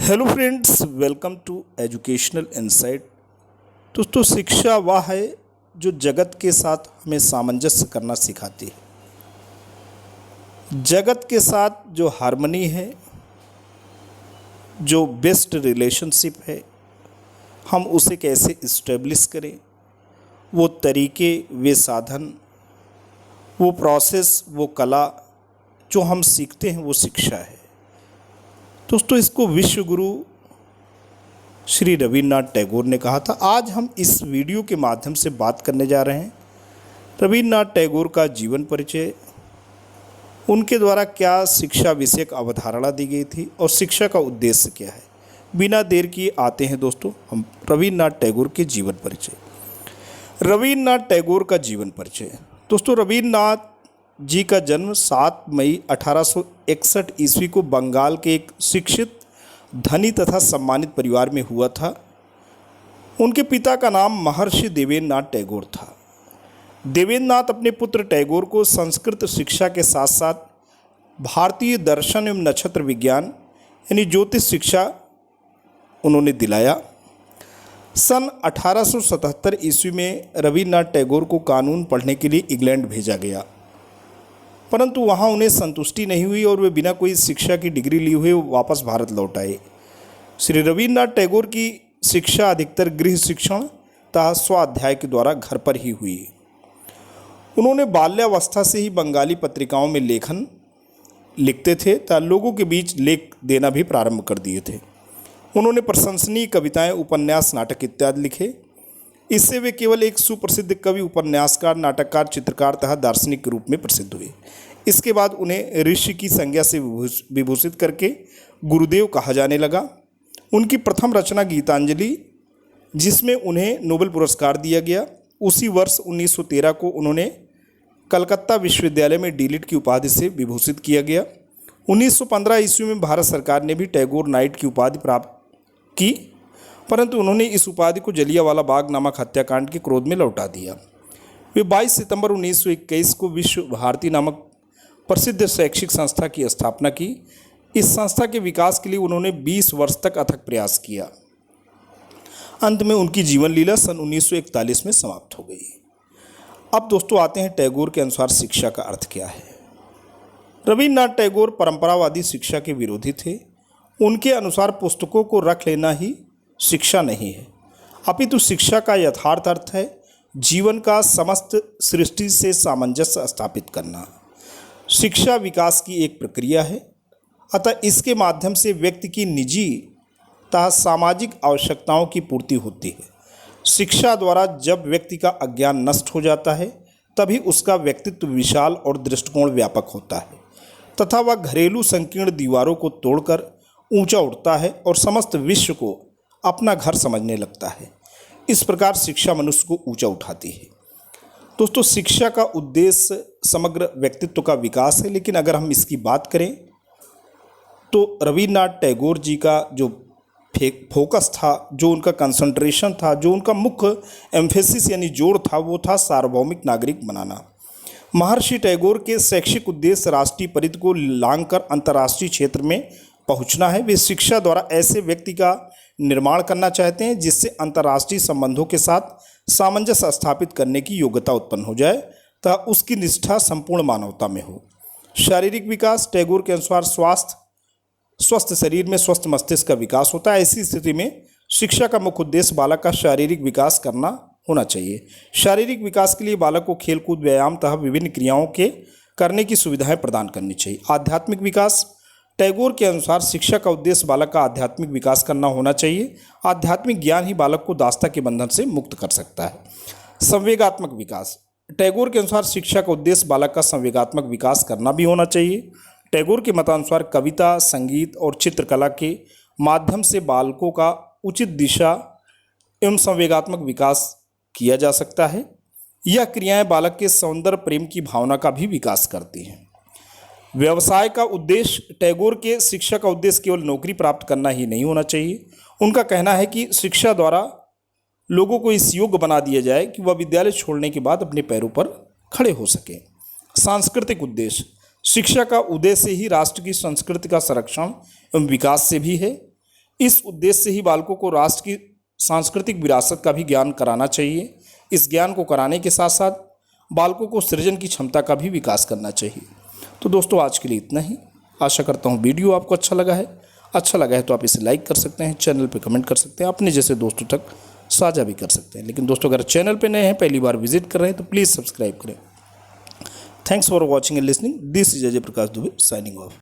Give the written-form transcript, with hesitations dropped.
Hello friends, welcome to educational insight. दोस्तों, शिक्षा वह है जो जगत के साथ हमें सामंजस्य करना सिखाती है। जगत के साथ जो हार्मनी है, जो बेस्ट रिलेशनशिप है, हम उसे कैसे इस्टेब्लिश करें, वो तरीके, वे साधन, वो प्रोसेस, वो कला जो हम सीखते हैं, वो शिक्षा है। दोस्तों, इसको विश्व गुरु श्री रविन्द्रनाथ टैगोर ने कहा था। आज हम इस वीडियो के माध्यम से बात करने जा रहे हैं रविन्द्रनाथ टैगोर का जीवन परिचय, उनके द्वारा क्या शिक्षा विषयक अवधारणा दी गई थी और शिक्षा का उद्देश्य क्या है। बिना देर किए आते हैं दोस्तों हम रविन्द्रनाथ टैगोर के जीवन परिचय। रविन्द्रनाथ टैगोर का जीवन परिचय। दोस्तों, रविन्द्रनाथ जी का जन्म 7 मई 1861 ईस्वी को बंगाल के एक शिक्षित, धनी तथा सम्मानित परिवार में हुआ था। उनके पिता का नाम महर्षि देवेंद्रनाथ टैगोर था। देवेंद्रनाथ अपने पुत्र टैगोर को संस्कृत शिक्षा के साथ साथ भारतीय दर्शन एवं नक्षत्र विज्ञान यानी ज्योतिष शिक्षा उन्होंने दिलाया। सन 1877 ईस्वी में रविन्द्रनाथ टैगोर को कानून पढ़ने के लिए इंग्लैंड भेजा गया, परंतु वहाँ उन्हें संतुष्टि नहीं हुई और वे बिना कोई शिक्षा की डिग्री लिए हुए वापस भारत लौट आए। श्री रविन्द्रनाथ टैगोर की शिक्षा अधिकतर गृह शिक्षण तथा स्वाध्याय के द्वारा घर पर ही हुई। उन्होंने बाल्यावस्था से ही बंगाली पत्रिकाओं में लेखन लिखते थे तथा लोगों के बीच लेख देना भी प्रारंभ कर दिए थे। उन्होंने प्रशंसनीय कविताएं, उपन्यास, नाटक इत्यादि लिखे। इससे वे केवल एक सुप्रसिद्ध कवि, उपन्यासकार, नाटककार, चित्रकार तथा दार्शनिक के रूप में प्रसिद्ध हुए। इसके बाद उन्हें ऋषि की संज्ञा से विभूषित करके गुरुदेव कहा जाने लगा। उनकी प्रथम रचना गीतांजलि, जिसमें उन्हें नोबेल पुरस्कार दिया गया। उसी वर्ष 1913 को उन्होंने कलकत्ता विश्वविद्यालय में डीलिट की उपाधि से विभूषित किया गया। 1915 ईस्वी में भारत सरकार ने भी टैगोर नाइट की उपाधि प्राप्त की, परंतु उन्होंने इस उपाधि को जलियांवाला बाग नामक हत्याकांड के क्रोध में लौटा दिया। वे 22 सितंबर 1921 को विश्व भारती नामक प्रसिद्ध शैक्षिक संस्था की स्थापना की। इस संस्था के विकास के लिए उन्होंने 20 वर्ष तक अथक प्रयास किया। अंत में उनकी जीवन लीला सन 1941 में समाप्त हो गई। अब दोस्तों आते हैं टैगोर के अनुसार शिक्षा का अर्थ क्या है। रविन्द्रनाथ टैगोर परंपरावादी शिक्षा के विरोधी थे। उनके अनुसार पुस्तकों को रख लेना ही शिक्षा नहीं है, अपितु शिक्षा का यथार्थ अर्थ है जीवन का समस्त सृष्टि से सामंजस्य स्थापित करना। शिक्षा विकास की एक प्रक्रिया है, अतः इसके माध्यम से व्यक्ति की निजी तथा सामाजिक आवश्यकताओं की पूर्ति होती है। शिक्षा द्वारा जब व्यक्ति का अज्ञान नष्ट हो जाता है, तभी उसका व्यक्तित्व विशाल और दृष्टिकोण व्यापक होता है तथा वह घरेलू संकीर्ण दीवारों को तोड़कर ऊंचा उठता है और समस्त विश्व को अपना घर समझने लगता है। इस प्रकार शिक्षा मनुष्य को ऊंचा उठाती है। दोस्तों, शिक्षा का उद्देश्य समग्र व्यक्तित्व का विकास है, लेकिन अगर हम इसकी बात करें तो रविन्द्रनाथ टैगोर जी का जो फोकस था, जो उनका कंसंट्रेशन था, जो उनका मुख्य एम्फेसिस यानी जोर था, वो था सार्वभौमिक नागरिक बनाना। महर्षि टैगोर के शैक्षिक उद्देश्य राष्ट्रीय परिधि को लांघकर अंतर्राष्ट्रीय क्षेत्र में पहुंचना है। वे शिक्षा द्वारा ऐसे व्यक्ति का निर्माण करना चाहते हैं जिससे अंतर्राष्ट्रीय संबंधों के साथ सामंजस्य स्थापित करने की योग्यता उत्पन्न हो जाए तथा उसकी निष्ठा संपूर्ण मानवता में हो। शारीरिक विकास। टैगोर के अनुसार स्वस्थ शरीर में स्वस्थ मस्तिष्क का विकास होता है। ऐसी स्थिति में शिक्षा का मुख्य उद्देश्य बालक का शारीरिक विकास करना होना चाहिए। शारीरिक विकास के लिए बालक को खेलकूद, व्यायाम तथा विभिन्न क्रियाओं के करने की सुविधाएं प्रदान करनी चाहिए। आध्यात्मिक विकास। टैगोर के अनुसार शिक्षा का उद्देश्य बालक का आध्यात्मिक विकास करना होना चाहिए। आध्यात्मिक ज्ञान ही बालक को दासता के बंधन से मुक्त कर सकता है। संवेगात्मक विकास। टैगोर के अनुसार शिक्षा का उद्देश्य बालक का संवेगात्मक विकास करना भी होना चाहिए। टैगोर के मतानुसार कविता, संगीत और चित्रकला के माध्यम से बालकों का उचित दिशा एवं संवेगात्मक विकास किया जा सकता है। यह क्रियाएं बालक के सौंदर्य प्रेम की भावना का भी विकास करती हैं। व्यवसाय का उद्देश्य। टैगोर के शिक्षा का उद्देश्य केवल नौकरी प्राप्त करना ही नहीं होना चाहिए। उनका कहना है कि शिक्षा द्वारा लोगों को इस योग्य बना दिया जाए कि वह विद्यालय छोड़ने के बाद अपने पैरों पर खड़े हो सके। सांस्कृतिक उद्देश्य। शिक्षा का उद्देश्य ही राष्ट्र की संस्कृति का संरक्षण एवं विकास से भी है। इस उद्देश्य से ही बालकों को राष्ट्र की सांस्कृतिक विरासत का भी ज्ञान कराना चाहिए। इस ज्ञान को कराने के साथ साथ बालकों को सृजन की क्षमता का भी विकास करना चाहिए। तो दोस्तों आज के लिए इतना ही। आशा करता हूँ वीडियो आपको अच्छा लगा है। अच्छा लगा है तो आप इसे लाइक कर सकते हैं, चैनल पे कमेंट कर सकते हैं, अपने जैसे दोस्तों तक साझा भी कर सकते हैं। लेकिन दोस्तों अगर चैनल पे नए हैं, पहली बार विजिट कर रहे हैं तो प्लीज़ सब्सक्राइब करें। Thanks for watching and listening. This is Ajay Prakash Dubey signing off.